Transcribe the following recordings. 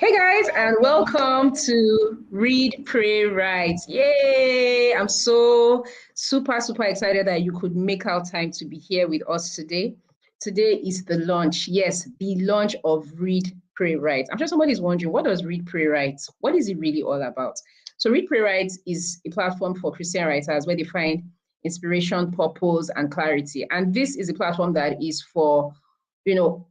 Hey guys, and welcome to Read, Pray, Write. Yay! I'm so super excited that you could make out time to be here with us today. Today is the launch. Yes, the launch of Read, Pray, Write. I'm sure somebody's wondering, what does Read, Pray, Write? What is it really all about? So Read, Pray, Write is a platform for Christian writers where they find inspiration, purpose, and clarity. And this is a platform that is for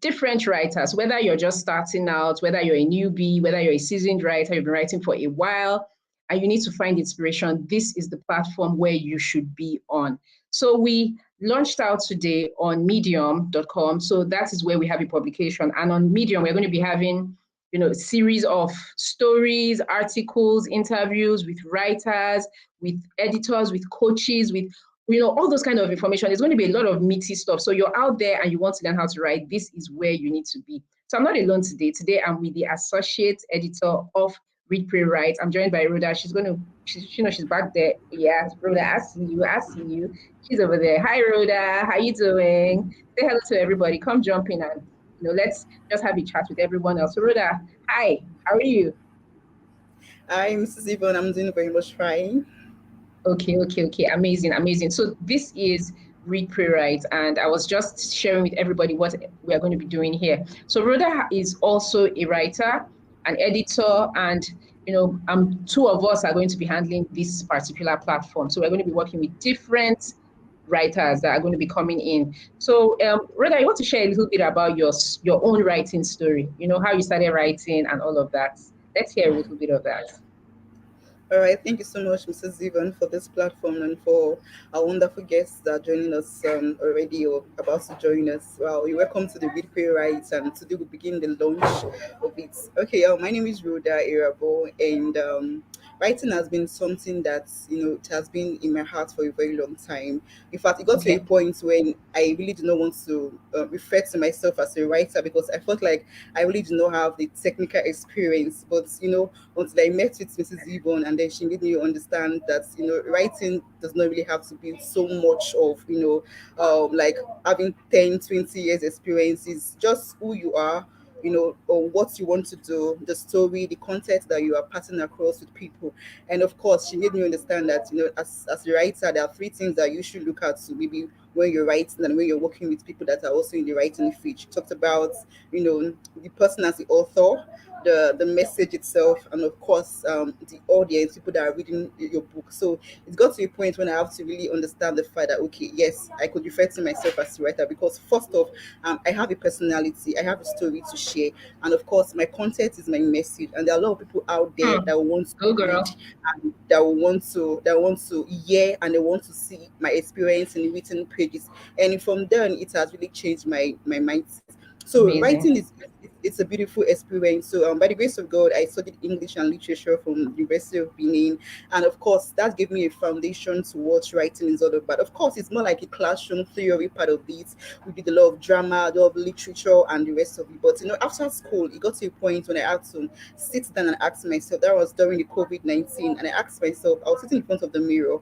different writers, whether you're just starting out, whether you're a newbie, whether you're a seasoned writer, you've been writing for a while, and you need to find inspiration, this is the platform where you should be on. So we launched out today on medium.com. So that is where we have a publication. And on Medium, we're going to be having a series of stories, articles, interviews with writers, with editors, with coaches, with all those kind of information. There's going to be a lot of meaty stuff. So you're out there and you want to learn how to write, this is where you need to be. So I'm not alone today. Today I'm with the associate editor of Read Pray Write. I'm joined by Rhoda. She's back there. Yeah, Rhoda, I see you. She's over there. Hi Rhoda, how you doing? Say hello to everybody. Come jump in and let's just have a chat with everyone else. So Rhoda, hi, how are you? Hi, Mrs. Yvonne. I'm doing very much fine. Okay. Amazing. So this is Read Pray Write, and I was just sharing with everybody what we are going to be doing here. So Rhoda is also a writer, an editor, and two of us are going to be handling this particular platform. So we're going to be working with different writers that are going to be coming in. So Rhoda, I want to share a little bit about your own writing story. How you started writing and all of that. Let's hear a little bit of that. All right. Thank you so much, Mrs. Yvonne, for this platform and for our wonderful guests that are joining us already or about to join us. Wow, you're welcome to the Read Rights, and today we begin the launch of it. Okay, my name is Rhoda Irabo, and writing has been something that it has been in my heart for a very long time. In fact, it got to a Okay. point when I really do not want to refer to myself as a writer because I felt like I really do not have the technical experience. But until I met with Mrs. Yvonne, and then she made me understand that writing does not really have to be so much of like having 10, 20 years experience. Is just who you are, or what you want to do, the story, the content that you are passing across with people. And of course, she made me understand that, as a writer, there are three things that you should look at to maybe when you're writing and when you're working with people that are also in the writing field. She talked about, the person as the author, the message itself, and of course, the audience, people that are reading your book. So it got to a point when I have to really understand the fact that, okay, yes, I could refer to myself as a writer because first off, I have a personality, I have a story to share, and of course, my content is my message. And there are a lot of people out there Hmm. that want to Go read girl. and that want to hear and they want to see my experience in written pages. And from then, it has really changed my mindset. So writing Amazing. is it's a beautiful experience. So by the grace of God, I studied English and literature from the University of Benin, and of course that gave me a foundation to what writing is all about. Of course, it's more like a classroom theory part of it. We did a lot of drama, a lot of literature, and the rest of it. But after school, it got to a point when I had to sit down and ask myself. That was during the COVID-19, and I asked myself. I was sitting in front of the mirror,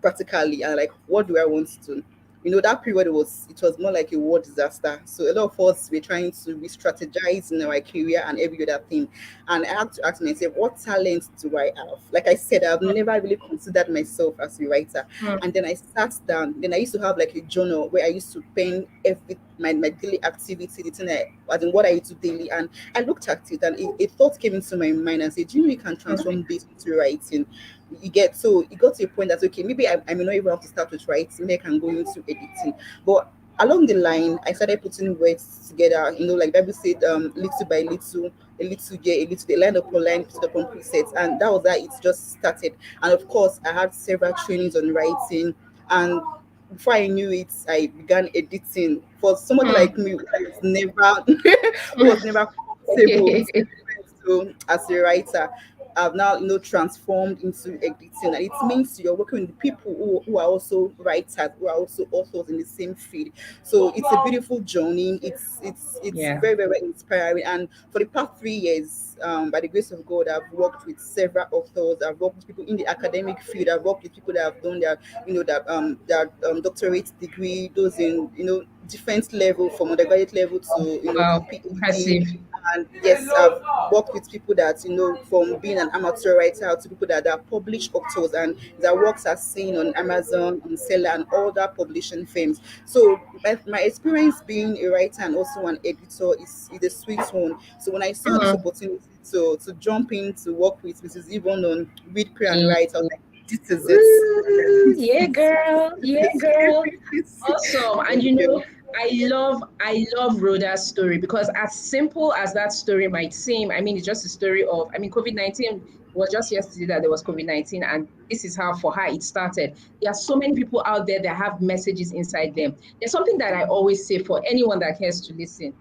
practically, and like, what do I want to do? That period was more like a war disaster. So a lot of us were trying to re-strategize in our career and every other thing. And I had to ask myself, what talent do I have? Like I said, I've never really considered myself as a writer. Hmm. And then I sat down. Then I used to have like a journal where I used to pen every my daily activity, the thing as in what I do daily. And I looked at it, and a thought came into my mind and said, do you know you can transform this into writing? You get, so it got to a point that, okay, maybe I may not even have to start with writing, maybe I can go into editing. But along the line, I started putting words together, like Bible said, little by little, a little here, a little there, line upon line, precept upon precept, and that was how it just started. And of course, I had several trainings on writing, and before I knew it, I began editing. For somebody like Hmm. me who was never comfortable to Okay. as a writer, I've now transformed into editing, and it means you're working with people who are also writers, who are also authors in the same field. So it's a beautiful journey. It's Yeah. very inspiring. And for the past 3 years, by the grace of God, I've worked with several authors. I've worked with people in the academic field. I've worked with people that have done their doctorate degree, those in different level from undergraduate level to Wow. PhD. Impressive. And yes, I've worked with people that, from being an amateur writer to people that are published authors and their works are seen on Amazon, on Seller, and other publishing firms. So my experience being a writer and also an editor is a sweet one. So when I saw this Mhm. opportunity to jump in to work with Mrs. Yvonne on Read, Pray, and Yeah. Write, I was like, this is it. Ooh, This yeah, is girl. Yeah, it. girl. This is Awesome. And Thank you. I love Rhoda's story because as simple as that story might seem, I mean, it's just a story of, I mean, COVID-19 was just yesterday that there was COVID-19, and this is how for her it started. There are so many people out there that have messages inside them. There's something that I always say for anyone that cares to listen.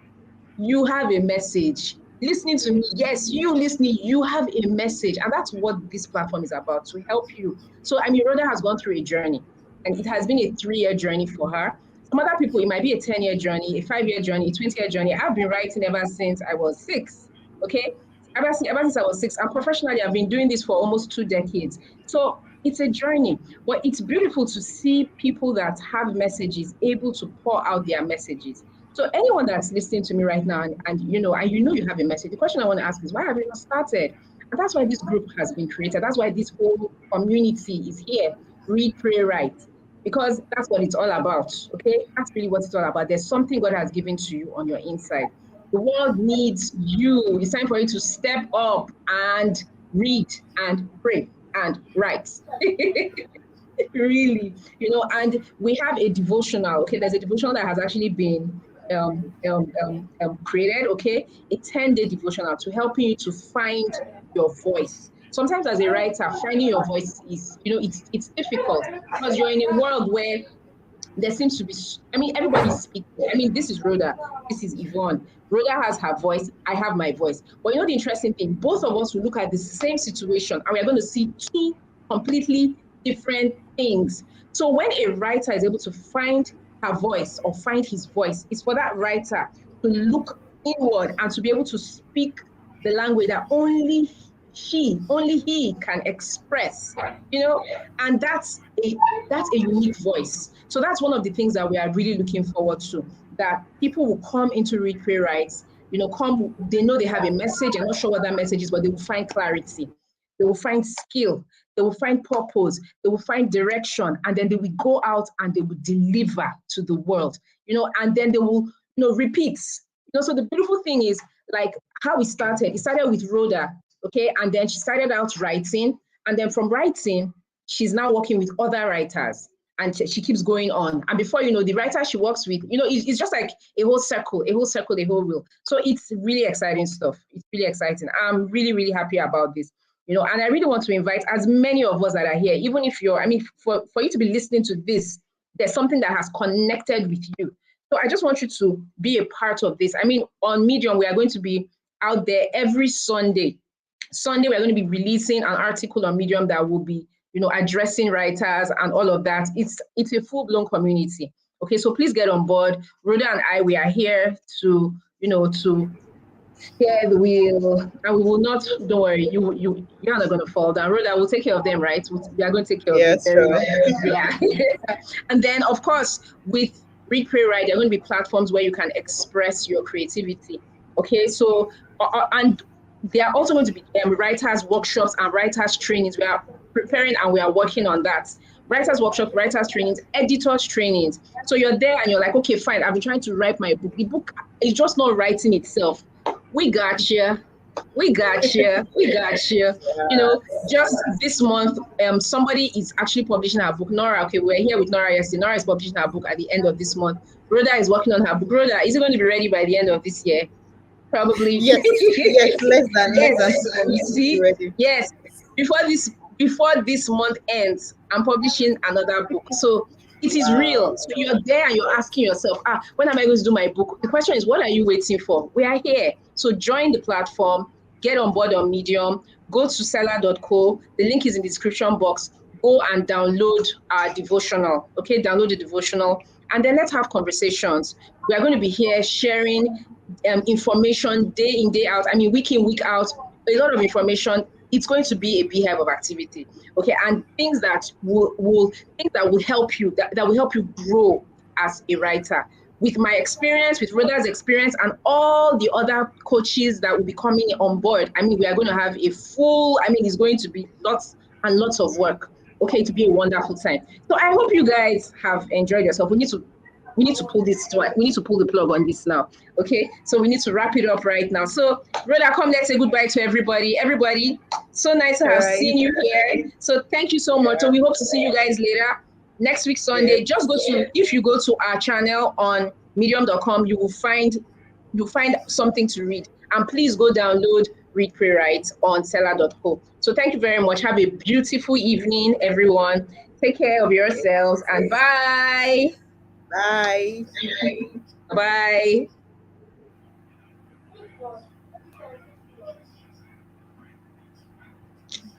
You have a message. Listening to me, yes, you listening, you have a message. And that's what this platform is about, to help you. So, I mean, Rhoda has gone through a journey, and it has been a 3-year journey for her. Some other people, it might be a 10-year journey, a 5-year journey, a 20-year journey. I've been writing ever since I was 6. Okay. Ever since I was 6. And professionally, I've been doing this for almost 2 decades. So it's a journey. But it's beautiful to see people that have messages able to pour out their messages. So anyone that's listening to me right now, and you have a message, the question I want to ask is, why have you not started? And that's why this group has been created. That's why this whole community is here. Read, pray, write, because that's what it's all about. Okay, that's really what it's all about. There's something God has given to you on your inside. The world needs you. It's time for you to step up and read and pray and write. Really, and we have a devotional. Okay, there's a devotional that has actually been created. Okay, a 10-day devotional to helping you to find your voice. Sometimes, as a writer, finding your voice is, it's difficult because you're in a world where there seems to be, I mean, everybody's speaking. I mean, this is Rhoda, this is Yvonne. Rhoda has her voice, I have my voice. But the interesting thing, both of us will look at the same situation and we're going to see two completely different things. So when a writer is able to find her voice or find his voice, it's for that writer to look inward and to be able to speak the language that only he can express, and that's a unique voice. So that's one of the things that we are really looking forward to, that people will come into Read Pray Writes, they know they have a message. I'm not sure what that message is, but they will find clarity. They will find skill. They will find purpose. They will find direction. And then they will go out and they will deliver to the world, and then they will, repeat. So the beautiful thing is, like, how it started with Rhoda, okay? And then she started out writing. And then from writing, she's now working with other writers, and she keeps going on. And before you know, the writer she works with, it's just like a whole circle, a whole wheel. So it's really exciting stuff. It's really exciting. I'm really, really happy about this. And I really want to invite as many of us that are here, even if for you to be listening to this, there's something that has connected with you. So I just want you to be a part of this. I mean, on Medium, we are going to be out there every Sunday. We're going to be releasing an article on Medium that will be, addressing writers and all of that. It's a full-blown community. Okay, so please get on board. Rhoda and I, we are here to, to share the wheel, and we will not. Don't worry, you're not going to fall down. Rhoda, we'll take care of them, right? We are going to take care of you Yes, very sure. well. Yeah. And then, of course, with Read Pray Write, there are going to be platforms where you can express your creativity. Okay, so and there are also going to be writers workshops and writers trainings. We are preparing and we are working on that. Writers workshop, writers trainings, editors trainings. So you're there and you're like, okay, fine. I've been trying to write my book. The book is just not writing itself. We got you. We got you. We got you. Just this month, somebody is actually publishing her book. Nora, okay, we're here with Nora yesterday. Nora is publishing her book at the end of this month. Rhoda is working on her book. Rhoda, is it going to be ready by the end of this year? Probably. Yes, yes, less Yes, than 2 months you to be see, ready. yes. Before this month ends, I'm publishing another book. So it is real. Wow. So you're there and you're asking yourself, when am I going to do my book? The question is, what are you waiting for? We are here. So join the platform, get on board on Medium, go to seller.co. The link is in the description box. Go and download our devotional. Okay, download the devotional. And then let's have conversations. We are going to be here sharing information day in, day out. I mean, week in, week out, a lot of information. It's going to be a beehive of activity. Okay, and things that will help you, that will help you grow as a writer. with my experience, with Rhoda's experience, and all the other coaches that will be coming on board, I mean, we are going to have a full, I mean, it's going to be lots and lots of work. Okay, to be a wonderful time. So I hope you guys have enjoyed yourself. We need to pull this to, we need to pull the plug on this now. Okay, so we need to wrap it up right now. So Rhoda, come, let's say goodbye to everybody. Everybody, so nice to All have right. seen you here. So thank you so much. So we hope to see you guys later next week Yeah. Sunday. Just go to, if you go to our channel on medium.com, you'll find something to read. And please go download Read Pray Write on seller.co. So thank you very much. Have a beautiful evening, everyone. Take care of yourselves and bye. Bye. Bye.